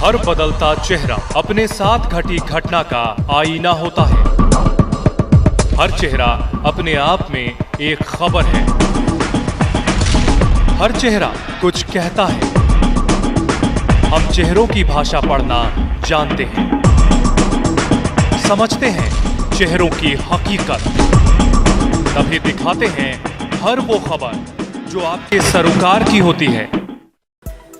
हर बदलता चेहरा अपने साथ घटी घटना का आईना होता है। हर चेहरा अपने आप में एक खबर है। हर चेहरा कुछ कहता है। हम चेहरों की भाषा पढ़ना जानते हैं, समझते हैं चेहरों की हकीकत, तभी दिखाते हैं हर वो खबर जो आपके सरोकार की होती है।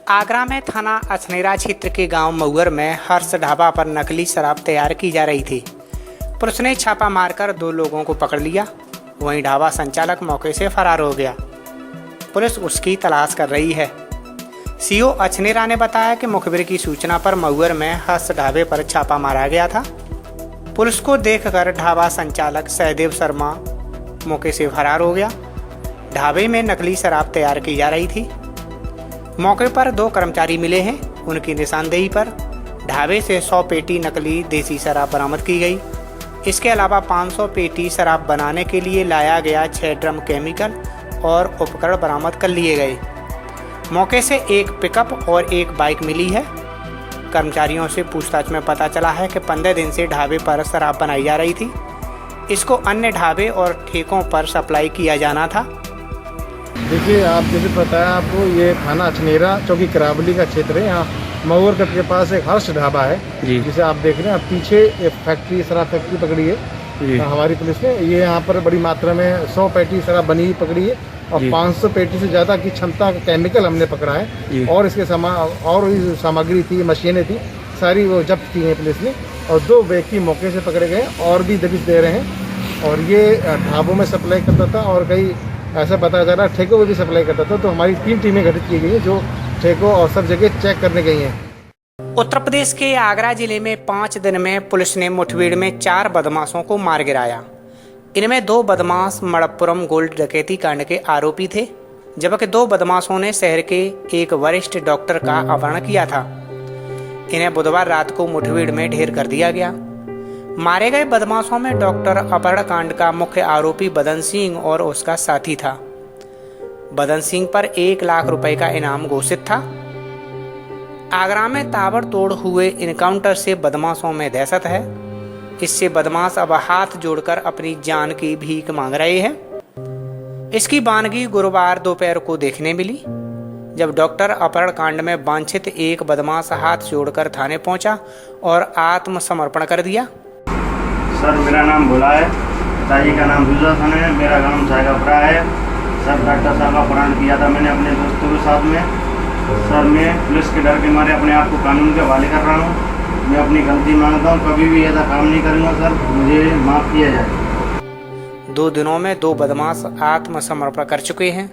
आगरा में थाना अछनेरा क्षेत्र के गांव मऊर में हर्ष ढाबा पर नकली शराब तैयार की जा रही थी। पुलिस ने छापा मारकर 2 लोगों को पकड़ लिया। वहीं ढाबा संचालक मौके से फरार हो गया। पुलिस उसकी तलाश कर रही है। सीओ अछनेरा ने बताया कि मुखबिर की सूचना पर मऊर में हर्ष ढाबे पर छापा मारा गया था। पुलिस को देखकर ढाबा संचालक सहदेव शर्मा मौके से फरार हो गया। ढाबे में नकली शराब तैयार की जा रही थी। मौके पर 2 कर्मचारी मिले हैं। उनकी निशानदेही पर ढाबे से 100 पेटी नकली देसी शराब बरामद की गई। इसके अलावा 500 पेटी शराब बनाने के लिए लाया गया 6 ड्रम केमिकल और उपकरण बरामद कर लिए गए। मौके से एक पिकअप और एक बाइक मिली है। कर्मचारियों से पूछताछ में पता चला है कि 15 दिन से ढाबे पर शराब बनाई जा रही थी। इसको अन्य ढाबे और ठेकों पर सप्लाई किया जाना था। देखिए, आप जैसे पता है आपको, ये थाना अछनेरा चौकी करावली का क्षेत्र है। यहाँ मऊर के पास एक हर्ष ढाबा है जिसे आप देख रहे हैं। अब पीछे एक फैक्ट्री, शराब फैक्ट्री पकड़ी है हमारी पुलिस ने। ये यहाँ पर बड़ी मात्रा में 100 पेटी शराब बनी हुई पकड़ी है और 500 पेटी से ज़्यादा की क्षमता का केमिकल हमने पकड़ा है। और इसके और भी सामग्री थी, मशीनें थी, सारी वो जब्त की हैं पुलिस ने। और 2 व्यक्ति मौके से पकड़े गए और भी दबिश दे रहे हैं। और ये ढाबों में सप्लाई करता था और कई ऐसा पता चला ठेकों में भी सप्लाई करता था। तो हमारी 3 टीमें गठित की गई हैं जो ठेकों और सब जगह चेक करने गई हैं। उत्तर प्रदेश के आगरा जिले में 5 दिन में पुलिस ने मुठभेड़ में 4 बदमाशों को मार गिराया। इनमें 2 बदमाश मणप्पुरम गोल्ड डकैती कांड के आरोपी थे, जबकि 2 बदमाशों ने शहर के एक वरिष्ठ डॉक्टर का अपहरण किया था। इन्हें बुधवार रात को मुठभेड़ में ढेर कर दिया गया। मारे गए बदमाशों में डॉक्टर अपहरण कांड का मुख्य आरोपी बदन सिंह और उसका साथी था। बदन सिंह पर 1 लाख रुपए का इनाम घोषित था। आगरा में ताबड़तोड़ हुए इनकाउंटर से बदमाशों में दहशत है। इससे बदमाश अब हाथ जोड़कर अपनी जान की भीख मांग रहे हैं। इसकी वानगी गुरुवार दोपहर को देखने मिली, जब डॉक्टर अपहरण कांड में वांछित एक बदमाश हाथ जोड़कर थाने पहुंचा और आत्मसमर्पण कर दिया। सर, मेरा नाम भोला है, पिताजी का नाम दूजा खान है, मेरा गांव सायगापुरा है। सर, डॉक्टर साहब का अपहरण किया था मैंने अपने दोस्तों के साथ में। सर, मैं पुलिस के डर के मारे अपने आप को कानून के हवाले कर रहा हूँ। मैं अपनी गलती मांगता हूँ, कभी भी ऐसा काम नहीं करूँगा। सर, मुझे माफ़ किया जाए। 2 दिनों में 2 बदमाश आत्मसमर्पण कर चुके हैं।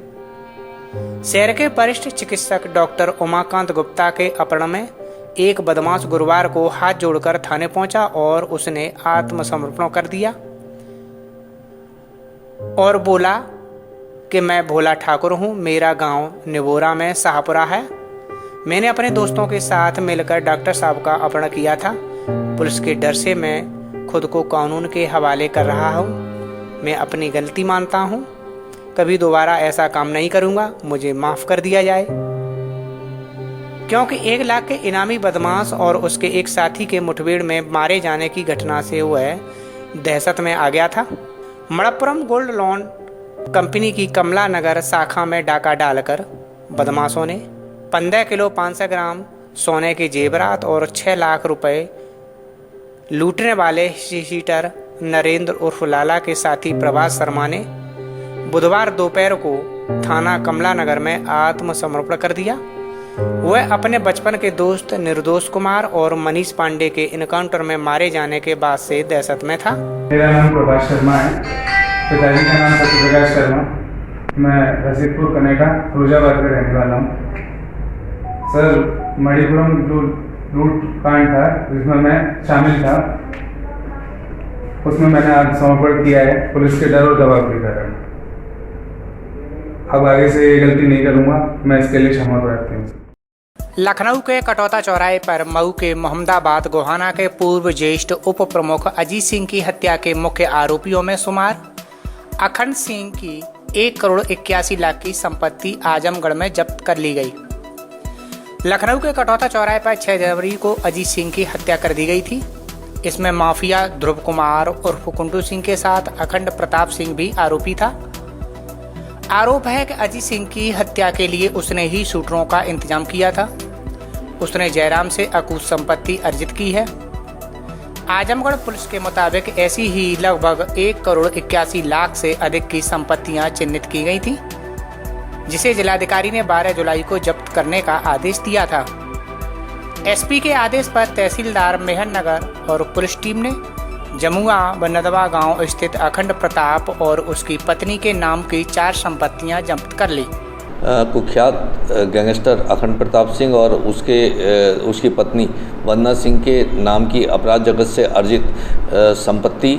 शहर के वरिष्ठ चिकित्सक डॉक्टर उमाकांत गुप्ता के अपहरण में एक बदमाश गुरुवार को हाथ जोड़कर थाने पहुंचा और उसने आत्मसमर्पण कर दिया और बोला कि मैं भोला ठाकुर हूं, मेरा गांव निवोरा में शाहपुरा है। मैंने अपने दोस्तों के साथ मिलकर डॉक्टर साहब का अपहरण किया था। पुलिस के डर से मैं खुद को कानून के हवाले कर रहा हूं। मैं अपनी गलती मानता हूं, कभी दोबारा ऐसा काम नहीं करूंगा। मुझे माफ कर दिया जाए। क्योंकि 1 लाख के इनामी बदमाश और उसके एक साथी के मुठभेड़ में मारे जाने की घटना से वह दहशत में आ गया था। मणप्पुरम गोल्ड लोन कंपनी की कमला नगर शाखा में डाका डालकर बदमाशों ने 15 किलो 500 ग्राम सोने के जेवरात और 6 लाख रुपए लूटने वाले शीटर नरेंद्र उर्फ लाला के साथी प्रभास शर्मा ने बुधवार दोपहर को थाना कमला नगर में आत्मसमर्पण कर दिया। वह अपने बचपन के दोस्त निर्दोष कुमार और मनीष पांडे के इनकाउंटर में मारे जाने के बाद से दहशत में था। मेरा नाम प्रभास शर्मा है, पिताजी का नाम सत्यप्रकाश शर्मा। मैं रसीदपुर कनेटा फिरोजाबाद का रहने वाला हूँ। सर, मणिपुरम जो लूट कांड था जिसमें मैं शामिल था, उसमें मैंने आत्मसमर्पण किया है पुलिस के डर और दबाव के कारण। अब आगे से ये गलती नहीं करूँगा। मैं इसके लिए क्षमा प्रार्थी हूँ। लखनऊ के कटौता चौराहे पर मऊ के मोहम्मदाबाद गोहाना के पूर्व ज्येष्ठ उप प्रमुख अजीत सिंह की हत्या के मुख्य आरोपियों में शुमार अखंड सिंह की 1 करोड़ 81 लाख की संपत्ति आजमगढ़ में जब्त कर ली गई। लखनऊ के कटौता चौराहे पर 6 जनवरी को अजीत सिंह की हत्या कर दी गई थी। इसमें माफिया ध्रुव कुमार उर्फ कुंडू सिंह के साथ अखंड प्रताप सिंह भी आरोपी था। आरोप है कि अजीत सिंह की हत्या के लिए उसने ही शूटरों का इंतजाम किया था। उसने जयराम से अकूत संपत्ति अर्जित की है। आजमगढ़ पुलिस के मुताबिक ऐसी ही लगभग 1,81 लाख से अधिक की संपत्तियां चिन्हित की गई थी, जिसे जिलाधिकारी ने 12 जुलाई को जब्त करने का आदेश दिया था। एसपी के आदेश पर तहसीलदार मेहरनगर और पुलिस टीम ने जमुआ व नदवा गांव स्थित अखंड प्रताप और उसकी पत्नी के नाम की 4 संपत्तियां जब्त कर ली। कुख्यात गैंगस्टर अखंड प्रताप सिंह और उसकी पत्नी वंदना सिंह के नाम की अपराध जगत से अर्जित संपत्ति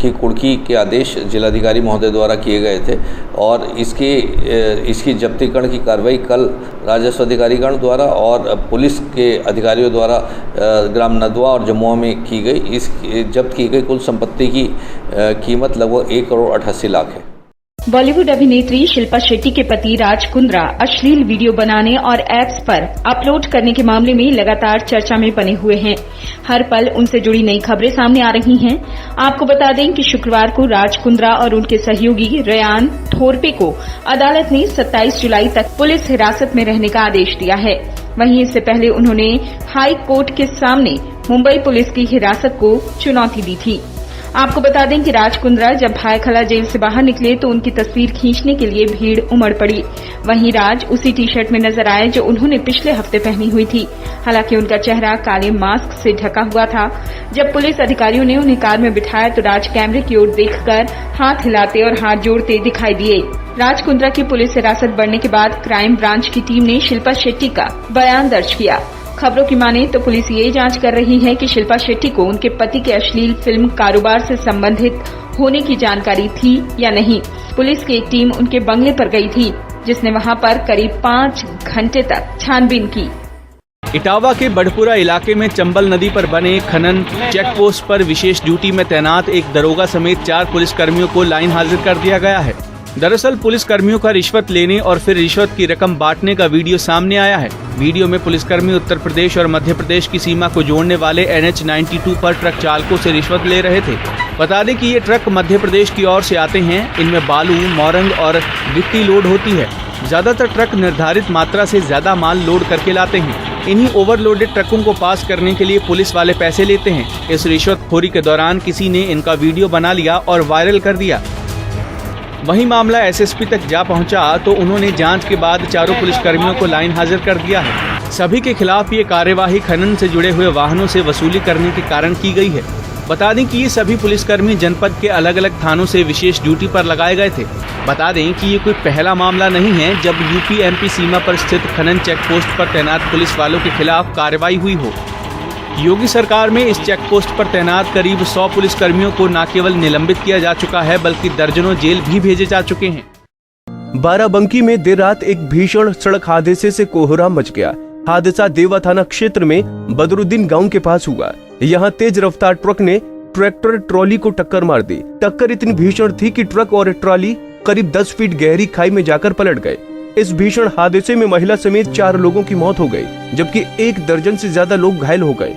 की कुर्की के आदेश जिलाधिकारी महोदय द्वारा किए गए थे और इसकी जब्तीकरण की कार्रवाई कल राजस्व अधिकारीगण द्वारा और पुलिस के अधिकारियों द्वारा ग्राम नदवा और जमुआ में की गई। इस जब्त की गई कुल संपत्ति की कीमत लगभग 1,88 लाख है। बॉलीवुड अभिनेत्री शिल्पा शेट्टी के पति राज कुंद्रा अश्लील वीडियो बनाने और ऐप्स पर अपलोड करने के मामले में लगातार चर्चा में बने हुए हैं। हर पल उनसे जुड़ी नई खबरें सामने आ रही हैं। आपको बता दें कि शुक्रवार को राज कुंद्रा और उनके सहयोगी रेयान थोरपे को अदालत ने 27 जुलाई तक पुलिस हिरासत में रहने का आदेश दिया है। वहीं इससे पहले उन्होंने हाई कोर्ट के सामने मुंबई पुलिस की हिरासत को चुनौती दी थी। आपको बता दें कि राज कुंद्रा जब भायखला जेल से बाहर निकले तो उनकी तस्वीर खींचने के लिए भीड़ उमड़ पड़ी। वहीं राज उसी टी शर्ट में नजर आए जो उन्होंने पिछले हफ्ते पहनी हुई थी। हालांकि उनका चेहरा काले मास्क से ढका हुआ था। जब पुलिस अधिकारियों ने उन्हें कार में बिठाया तो राज कैमरे की ओर देखकर हाथ हिलाते और हाथ जोड़ते दिखाई दिए। राज कुंद्रा की पुलिस हिरासत बढ़ने के बाद क्राइम ब्रांच की टीम ने शिल्पा शेट्टी का बयान दर्ज किया। खबरों की माने तो पुलिस ये जांच कर रही है कि शिल्पा शेट्टी को उनके पति के अश्लील फिल्म कारोबार से संबंधित होने की जानकारी थी या नहीं। पुलिस की एक टीम उनके बंगले पर गई थी, जिसने वहां पर करीब 5 घंटे तक छानबीन की। इटावा के बड़पुरा इलाके में चंबल नदी पर बने खनन चेक पोस्ट पर विशेष ड्यूटी में तैनात एक दरोगा समेत 4 पुलिसकर्मियों को लाइन हाजिर कर दिया गया है। दरअसल पुलिसकर्मियों का रिश्वत लेने और फिर रिश्वत की रकम बांटने का वीडियो सामने आया है। वीडियो में पुलिसकर्मी उत्तर प्रदेश और मध्य प्रदेश की सीमा को जोड़ने वाले NH 92 पर ट्रक चालकों से रिश्वत ले रहे थे। बता दें कि ये ट्रक मध्य प्रदेश की ओर से आते हैं। इनमें बालू, मोरंग और गिट्टी लोड होती है। ज्यादातर ट्रक निर्धारित मात्रा से ज्यादा माल लोड करके लाते हैं। इन्हीं ओवरलोडेड ट्रकों को पास करने के लिए पुलिस वाले पैसे लेते हैं। इस रिश्वतखोरी के दौरान किसी ने इनका वीडियो बना लिया और वायरल कर दिया। वहीं मामला SSP तक जा पहुंचा तो उन्होंने जांच के बाद चारों पुलिसकर्मियों को लाइन हाजिर कर दिया है। सभी के खिलाफ ये कार्यवाही खनन से जुड़े हुए वाहनों से वसूली करने के कारण की गई है। बता दें कि ये सभी पुलिसकर्मी जनपद के अलग अलग थानों से विशेष ड्यूटी पर लगाए गए थे। बता दें कि ये कोई पहला मामला नहीं है जब UP-MP सीमा पर स्थित खनन चेक पोस्ट पर तैनात पुलिस वालों के खिलाफ कार्रवाई हुई हो। योगी सरकार में इस चेक पोस्ट पर तैनात करीब 100 पुलिसकर्मियों को न केवल निलंबित किया जा चुका है बल्कि दर्जनों जेल भी भेजे जा चुके हैं। बाराबंकी में देर रात एक भीषण सड़क हादसे से कोहराम मच गया। हादसा देवा थाना क्षेत्र में बदरुद्दीन गांव के पास हुआ। यहां तेज रफ्तार ट्रक ने ट्रैक्टर ट्रॉली को टक्कर मार दी। टक्कर इतनी भीषण थी कि ट्रक और ट्रॉली करीब 10 फीट गहरी खाई में जाकर पलट गए। इस भीषण हादसे में महिला समेत 4 लोगों की मौत हो गई, जबकि 1 दर्जन से ज्यादा लोग घायल हो गए।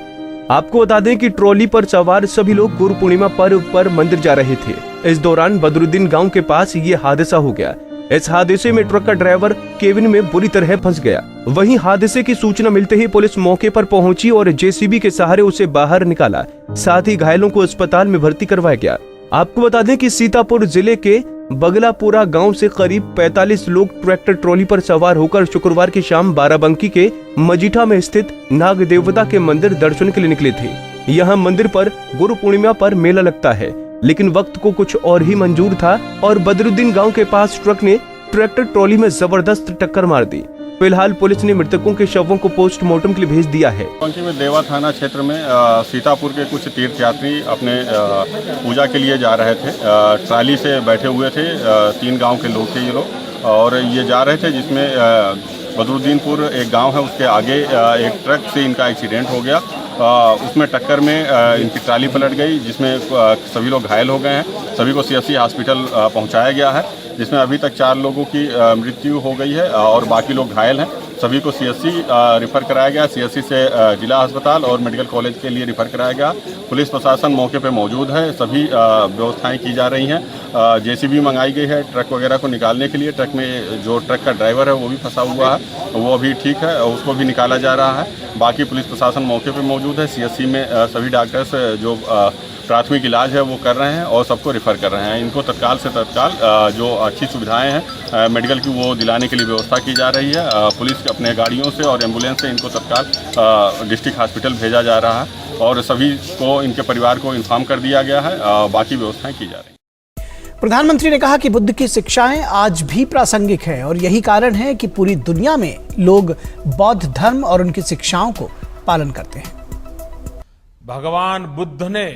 आपको बता दें कि ट्रॉली पर सवार सभी लोग गुरु पूर्णिमा पर्व पर मंदिर जा रहे थे। इस दौरान बदरुद्दीन गांव के पास ये हादसा हो गया। इस हादसे में ट्रक का ड्राइवर केबिन में बुरी तरह फंस गया। वहीं हादसे की सूचना मिलते ही पुलिस मौके पर पहुंची और JCB के सहारे उसे बाहर निकाला। साथ ही घायलों को अस्पताल में भर्ती करवाया गया। आपको बता दें कि सीतापुर जिले के बगलापुरा गांव से करीब 45 लोग ट्रैक्टर ट्रॉली पर सवार होकर शुक्रवार की शाम बाराबंकी के मजीठा में स्थित नाग देवता के मंदिर दर्शन के लिए निकले थे। यहाँ मंदिर पर गुरु पूर्णिमा पर मेला लगता है, लेकिन वक्त को कुछ और ही मंजूर था और बदरुद्दीन गांव के पास ट्रक ने ट्रैक्टर ट्रॉली में जबरदस्त टक्कर मार दी। फिलहाल पुलिस ने मृतकों के शवों को पोस्टमार्टम के लिए भेज दिया है। में देवा थाना क्षेत्र में सीतापुर के कुछ तीर्थयात्री अपने पूजा के लिए जा रहे थे। ट्राली से बैठे हुए थे। 3 गांव के लोग थे ये लोग और ये जा रहे थे, जिसमें बदरुद्दीनपुर एक गांव है, उसके आगे एक ट्रक से इनका एक्सीडेंट हो गया। उसमें टक्कर में इनकी ट्राली पलट गई, जिसमें सभी लोग घायल हो गए हैं। सभी को CSC हॉस्पिटल पहुंचाया गया है, जिसमें अभी तक 4 लोगों की मृत्यु हो गई है और बाकी लोग घायल हैं। सभी को CSC रिफ़र कराया गया। CSC से जिला अस्पताल और मेडिकल कॉलेज के लिए रिफ़र कराया गया। पुलिस प्रशासन मौके पर मौजूद है। सभी व्यवस्थाएं की जा रही हैं। JCB मंगाई गई है ट्रक वगैरह को निकालने के लिए। ट्रक में जो ट्रक का ड्राइवर है वो भी फंसा हुआ है, वो अभी ठीक है, उसको भी निकाला जा रहा है। बाकी पुलिस प्रशासन मौके पर मौजूद है। CSC में सभी डॉक्टर्स जो प्राथमिक इलाज है वो कर रहे हैं और सबको रिफ़र कर रहे हैं। इनको तत्काल से तत्काल जो अच्छी सुविधाएं हैं मेडिकल की वो दिलाने के लिए व्यवस्था की जा रही है। पुलिस के अपने गाड़ियों से और एम्बुलेंस से इनको तत्काल डिस्ट्रिक्ट हॉस्पिटल भेजा जा रहा है और सभी को इनके परिवार को इन्फॉर्म कर दिया गया है। बाकी व्यवस्थाएं की जा रही हैं। प्रधानमंत्री ने कहा कि बुद्ध की शिक्षाएं आज भी प्रासंगिक है और यही कारण है कि पूरी दुनिया में लोग बौद्ध धर्म और उनकी शिक्षाओं को पालन करते हैं। भगवान बुद्ध ने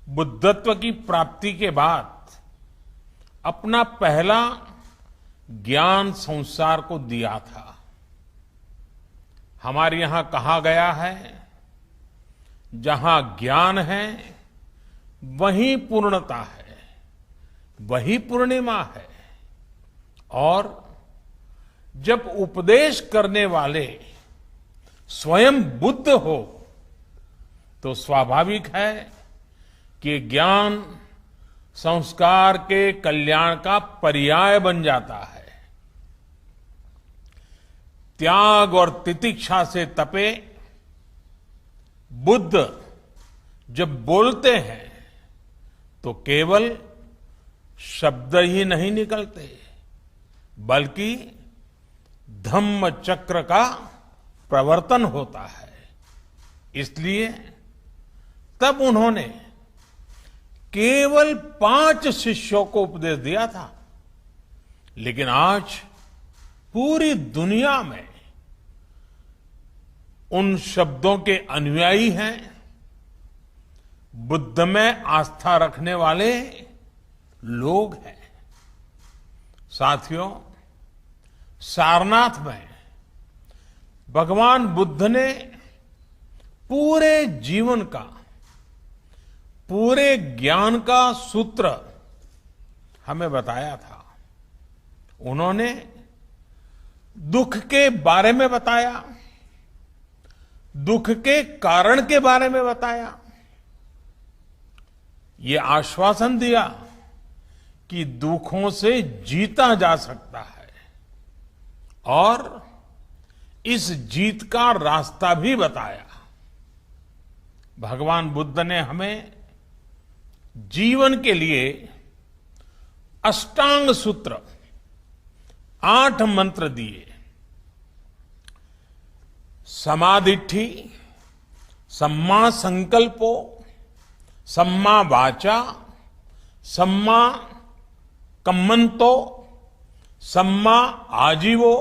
बुद्धत्व की प्राप्ति के बाद अपना पहला ज्ञान संसार को दिया था। हमारे यहां कहा गया है, जहां ज्ञान है वहीं पूर्णता है, वही पूर्णिमा है। और जब उपदेश करने वाले स्वयं बुद्ध हो तो स्वाभाविक है कि ज्ञान संस्कार के कल्याण का पर्याय बन जाता है। त्याग और तितिक्षा से तपे बुद्ध जब बोलते हैं तो केवल शब्द ही नहीं निकलते, बल्कि धम्म चक्र का प्रवर्तन होता है। इसलिए तब उन्होंने केवल 5 शिष्यों को उपदेश दिया था, लेकिन आज पूरी दुनिया में उन शब्दों के अनुयायी हैं। बुद्ध में आस्था रखने वाले लोग हैं। साथियों, सारनाथ में भगवान बुद्ध ने पूरे जीवन का, पूरे ज्ञान का सूत्र हमें बताया था। उन्होंने दुख के बारे में बताया, दुख के कारण के बारे में बताया, ये आश्वासन दिया कि दुखों से जीता जा सकता है और इस जीत का रास्ता भी बताया। भगवान बुद्ध ने हमें जीवन के लिए अष्टांग सूत्र 8 मंत्र दिए। समाधिठि, सम्मा संकल्पो, सम्मा वाचा, सम्मा कम्मंतो, सम्मा आजीवो,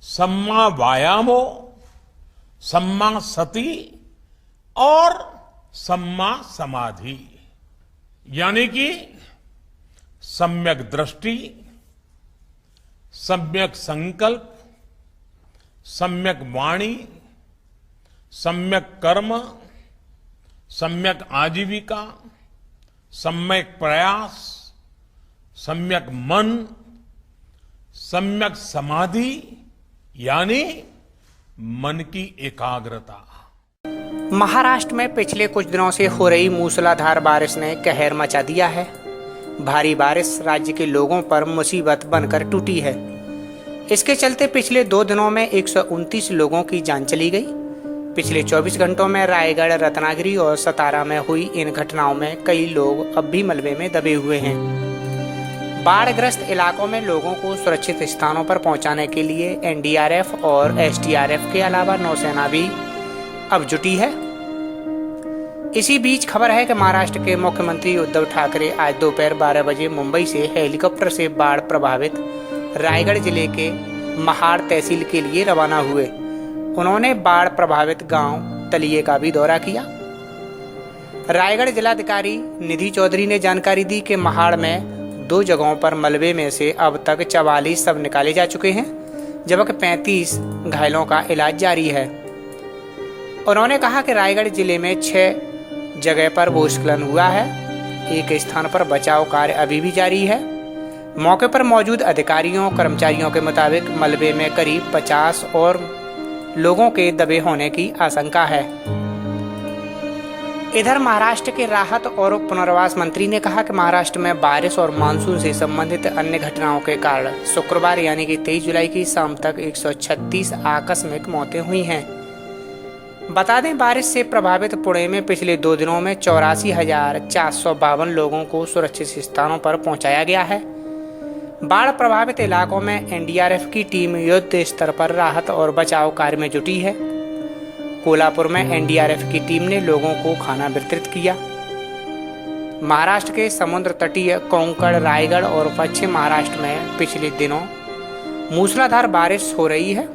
सम्मा वायामो, सम्मा सति और सम्मा समाधि। यानी कि सम्यक दृष्टि, सम्यक संकल्प, सम्यक वाणी, सम्यक कर्म, सम्यक आजीविका, सम्यक प्रयास, सम्यक मन, सम्यक समाधि यानी मन की एकाग्रता। महाराष्ट्र में पिछले कुछ दिनों से हो रही मूसलाधार बारिश ने कहर मचा दिया है। भारी बारिश राज्य के लोगों पर मुसीबत बनकर टूटी है। इसके चलते पिछले 2 दिनों में 129 लोगों की जान चली गई। पिछले 24 घंटों में रायगढ़, रत्नागिरी और सतारा में हुई इन घटनाओं में कई लोग अब भी मलबे में दबे हुए हैं। बाढ़ग्रस्त इलाकों में लोगों को सुरक्षित स्थानों पर पहुंचाने के लिए NDRF और SDRF के अलावा नौसेना भी अब जुटी है। इसी बीच खबर है कि महाराष्ट्र के मुख्यमंत्री उद्धव ठाकरे आज दोपहर 12 बजे मुंबई से हेलीकॉप्टर से बाढ़ प्रभावित रायगढ़ जिले के महाड़ तहसील के लिए रवाना हुए। उन्होंने बाढ़ प्रभावित गांव तलिये का भी दौरा किया। रायगढ़ जिलाधिकारी निधि चौधरी ने जानकारी दी कि महाड़ में 2 जगहों पर मलबे में से अब तक 44 शव निकाले जा चुके हैं, जबकि 35 घायलों का इलाज जारी है। उन्होंने कहा कि रायगढ़ जिले में 6 जगह पर भूस्खलन हुआ है। एक स्थान पर बचाव कार्य अभी भी जारी है। मौके पर मौजूद अधिकारियों कर्मचारियों के मुताबिक मलबे में करीब 50 और लोगों के दबे होने की आशंका है। इधर महाराष्ट्र के राहत और पुनर्वास मंत्री ने कहा कि महाराष्ट्र में बारिश और मानसून से संबंधित अन्य घटनाओं के कारण शुक्रवार यानी कि 23 जुलाई की शाम तक 136 आकस्मिक मौतें हुई हैं। बता दें, बारिश से प्रभावित पुणे में पिछले 2 दिनों में 84,452 लोगों को सुरक्षित स्थानों पर पहुंचाया गया है। बाढ़ प्रभावित इलाकों में एनडीआरएफ की टीम युद्ध स्तर पर राहत और बचाव कार्य में जुटी है। कोल्हापुर में एनडीआरएफ की टीम ने लोगों को खाना वितरित किया। महाराष्ट्र के समुद्र तटीय कोंकण, रायगढ़ और पश्चिम महाराष्ट्र में पिछले दिनों मूसलाधार बारिश हो रही है।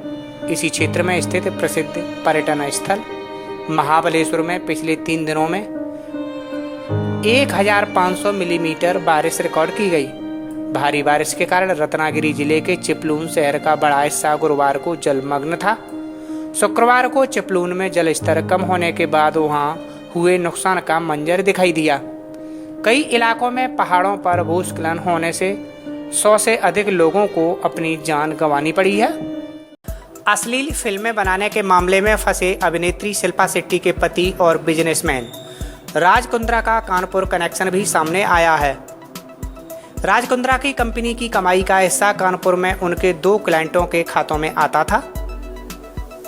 इसी क्षेत्र में स्थित प्रसिद्ध पर्यटन स्थल महाबलेश्वर में पिछले 3 दिनों में 1500 मिलीमीटर बारिश रिकॉर्ड की गई। भारी बारिश के कारण रत्नागिरी जिले के चिपलून शहर का बड़ा हिस्सा गुरुवार को जलमग्न था। शुक्रवार को चिपलून में जल स्तर कम होने के बाद वहां हुए नुकसान का मंजर दिखाई दिया। कई इलाकों में पहाड़ों पर भूस्खलन होने से 100 से अधिक लोगों को अपनी जान गंवानी पड़ी है। अश्लील फिल्में बनाने के मामले में फंसे अभिनेत्री शिल्पा शेट्टी के पति और बिजनेसमैन राज कुंद्रा का कानपुर कनेक्शन भी सामने आया है। राज कुंद्रा की कंपनी की कमाई का हिस्सा कानपुर में उनके 2 क्लाइंटों के खातों में आता था।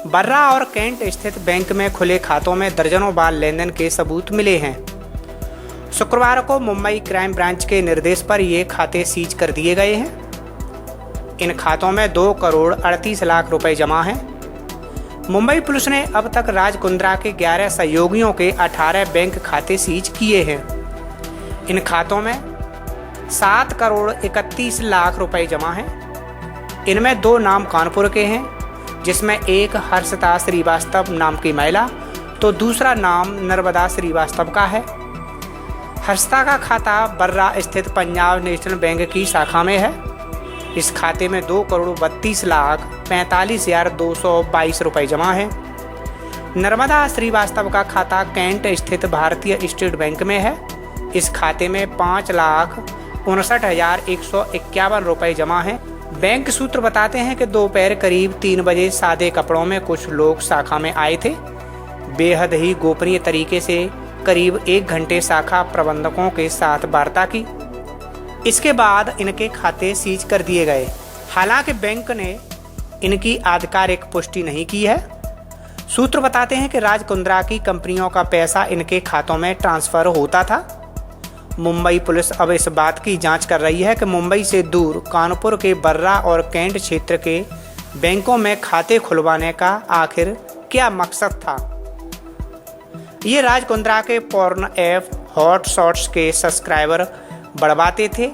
बर्रा और कैंट स्थित बैंक में खुले खातों में दर्जनों बार लेनदेन के सबूत मिले हैं। शुक्रवार को मुंबई क्राइम ब्रांच के निर्देश पर ये खाते सीज कर दिए गए हैं। इन खातों में 2 करोड़ 38 लाख रुपए जमा हैं। मुंबई पुलिस ने अब तक राज कुंद्रा के 11 सहयोगियों के 18 बैंक खाते सीज किए हैं। इन खातों में 7 करोड़ 31 लाख रुपए जमा हैं। इनमें 2 नाम कानपुर के हैं, जिसमें एक हर्षिता श्रीवास्तव नाम की महिला तो दूसरा नाम नर्मदा श्रीवास्तव का है। हर्षिता का खाता बर्रा स्थित पंजाब नेशनल बैंक की शाखा में है। इस खाते में 2 करोड़ 32 लाख 45,222 रुपए जमा है। नर्मदा श्रीवास्तव का खाता कैंट स्थित भारतीय स्टेट बैंक में है। इस खाते में 5,59,151 रुपए जमा है। बैंक सूत्र बताते हैं कि दोपहर करीब 3 बजे सादे कपड़ों में कुछ लोग शाखा में आए थे। बेहद ही गोपनीय तरीके से करीब 1 घंटे शाखा प्रबंधकों के साथ वार्ता की। इसके बाद इनके खाते सीज कर दिए गए। हालांकि बैंक ने इनकी आधिकारिक पुष्टि नहीं की है। सूत्र बताते हैं कि राज कुंद्रा की कंपनियों का पैसा इनके खातों में ट्रांसफर होता था। मुंबई पुलिस अब इस बात की जांच कर रही है कि मुंबई से दूर कानपुर के बर्रा और कैंट क्षेत्र के बैंकों में खाते खुलवाने का आखिर क्या मकसद था। ये राज कुंद्रा के पॉर्न ऐप हॉट शॉट्स के सब्सक्राइबर बढ़वाते थे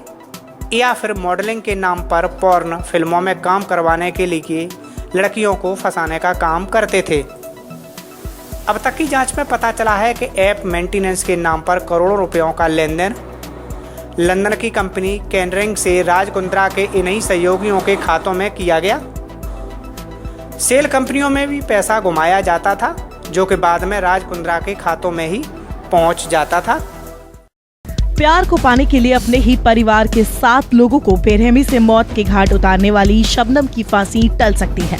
या फिर मॉडलिंग के नाम पर पॉर्न फिल्मों में काम करवाने के लिए लड़कियों को फंसाने का काम करते थे। अब तक की जांच में पता चला है कि ऐप मेंटेनेंस के नाम पर करोड़ों रुपयों का लेन देन लंदन की कंपनी कैनरिंग से राज कुंद्रा के इन्हीं सहयोगियों के खातों में किया गया। सेल कंपनियों में भी पैसा घुमाया जाता था, जो कि बाद में राज कुंद्रा के खातों में ही पहुंच जाता था। प्यार को पाने के लिए अपने ही परिवार के 7 लोगों को बेरहमी से मौत के घाट उतारने वाली शबनम की फांसी टल सकती है।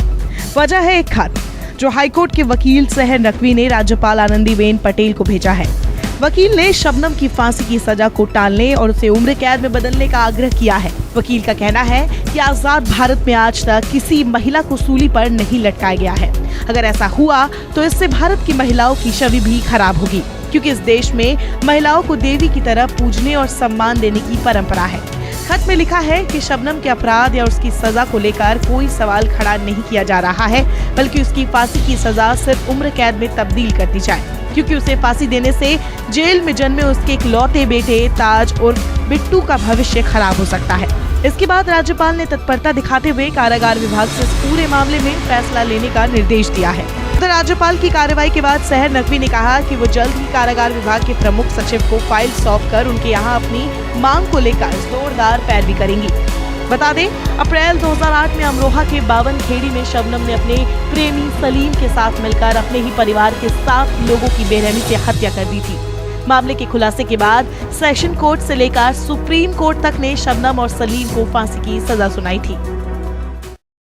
वजह है एक खत जो हाईकोर्ट के वकील सहर नकवी ने राज्यपाल आनंदीबेन पटेल को भेजा है। वकील ने शबनम की फांसी की सजा को टालने और उसे उम्र कैद में बदलने का आग्रह किया है। वकील का कहना है कि आजाद भारत में आज तक किसी महिला को सूली पर नहीं लटकाया गया है। अगर ऐसा हुआ तो इससे भारत की महिलाओं की छवि भी खराब होगी, क्योंकि इस देश में महिलाओं को देवी की तरह पूजने और सम्मान देने की परंपरा है। खत में लिखा है कि शबनम के अपराध या उसकी सजा को लेकर कोई सवाल खड़ा नहीं किया जा रहा है, बल्कि उसकी फांसी की सजा सिर्फ उम्र कैद में तब्दील कर दी जाए, क्योंकि उसे फांसी देने से जेल में जन्मे उसके इकलौते बेटे ताज और बिट्टू का भविष्य खराब हो सकता है। इसके बाद राज्यपाल ने तत्परता दिखाते हुए कारागार विभाग से इस पूरे मामले में फैसला लेने का निर्देश दिया है। उधर राज्यपाल की कार्रवाई के बाद सहर नकवी ने कहा कि वो जल्द ही कारागार विभाग के प्रमुख सचिव को फाइल सौंपकर उनके यहाँ अपनी मांग को लेकर जोरदार पैरवी करेंगी। बता दें, अप्रैल 2008 में अमरोहा के 52 खेड़ी में शबनम ने अपने प्रेमी सलीम के साथ मिलकर अपने ही परिवार के 7 लोगों की बेरहमी से हत्या कर दी थी। मामले के खुलासे के बाद सेशन कोर्ट से लेकर सुप्रीम कोर्ट तक ने शबनम और सलीम को फांसी की सजा सुनाई थी।